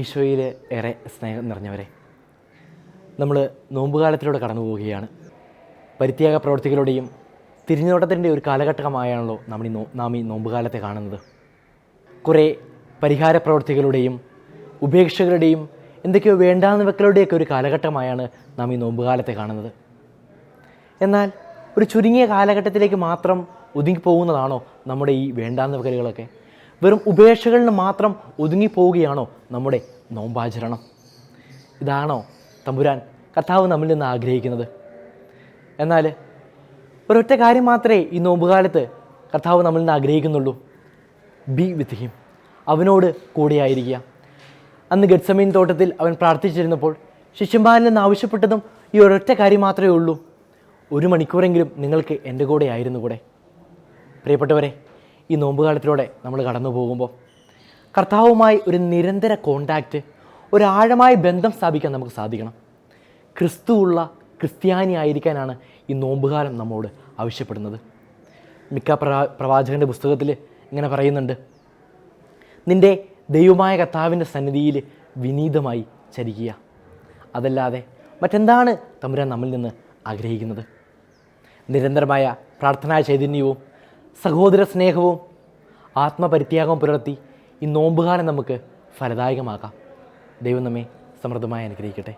ഈശോയിൽ ഏറെ സ്നേഹം നിറഞ്ഞവരെ, നമ്മൾ നോമ്പുകാലത്തിലൂടെ കടന്നു പോവുകയാണ്. പരിത്യാഗ പ്രവൃത്തികളുടെയും തിരിഞ്ഞോട്ടത്തിൻ്റെ ഒരു കാലഘട്ടമായാണല്ലോ നാം ഈ നോമ്പുകാലത്തെ കാണുന്നത്. കുറേ പരിഹാര പ്രവൃത്തികളുടെയും ഉപേക്ഷകളുടെയും എന്തൊക്കെയോ വേണ്ടാന്ന് വെക്കലുടെയൊക്കെ ഒരു കാലഘട്ടമായാണ് നാം ഈ നോമ്പുകാലത്തെ കാണുന്നത്. എന്നാൽ ഒരു ചുരുങ്ങിയ കാലഘട്ടത്തിലേക്ക് മാത്രം ഒതുങ്ങിപ്പോകുന്നതാണോ നമ്മുടെ ഈ വേണ്ടാന്ന് വെക്കലുകളൊക്കെ? വെറും ഉപേക്ഷകളിൽ മാത്രം ഒതുങ്ങിപ്പോവുകയാണോ നമ്മുടെ നോമ്പാചരണം? ഇതാണോ തമ്പുരാൻ കർത്താവ് നമ്മിൽ നിന്ന് ആഗ്രഹിക്കുന്നത്? എന്നാൽ ഒരൊറ്റ കാര്യം മാത്രമേ ഈ നോമ്പുകാലത്ത് കർത്താവ് നമ്മിൽ നിന്ന് ആഗ്രഹിക്കുന്നുള്ളൂ: ബി വിത്ത് ഹിം, അവനോട് കൂടെയായിരിക്കുക. അന്ന് ഗെത്സമീൻ തോട്ടത്തിൽ അവൻ പ്രാർത്ഥിച്ചിരുന്നപ്പോൾ ശിഷ്യന്മാരിൽ നിന്ന് ആവശ്യപ്പെട്ടതും ഈ ഒരൊറ്റ കാര്യം മാത്രമേ ഉള്ളൂ: 1 മണിക്കൂറെങ്കിലും നിങ്ങൾക്ക് എൻ്റെ കൂടെ ആയിരുന്നു കൂടെ. പ്രിയപ്പെട്ടവരെ, ഈ നോമ്പുകാലത്തിലൂടെ നമ്മൾ കടന്നു പോകുമ്പോൾ കർത്താവുമായി ഒരു നിരന്തര കോണ്ടാക്റ്റ്, ഒരു ആഴമായ ബന്ധം സ്ഥാപിക്കാൻ നമുക്ക് സാധിക്കണം. ക്രിസ്തുവുള്ള ക്രിസ്ത്യാനി ആയിരിക്കാനാണ് ഈ നോമ്പുകാലം നമ്മോട് ആവശ്യപ്പെടുന്നത്. മിക്ക പ്രവാചകൻ്റെ പുസ്തകത്തിൽ ഇങ്ങനെ പറയുന്നുണ്ട്: നിൻ്റെ ദൈവമായ കർത്താവിൻ്റെ സന്നിധിയിൽ വിനീതമായി ചരിക്കുക. അതല്ലാതെ മറ്റെന്താണ് തമ്പുരാൻ നമ്മിൽ നിന്ന് ആഗ്രഹിക്കുന്നത്? നിരന്തരമായ പ്രാർത്ഥനാ ചൈതന്യവും സഹോദര സ്നേഹവും ആത്മപരിത്യാഗവും പുലർത്തി ഈ നോമ്പുകാലം നമുക്ക് ഫലദായകമാക്കാം. ദൈവം നമ്മെ സമൃദ്ധമായി അനുഗ്രഹിക്കട്ടെ.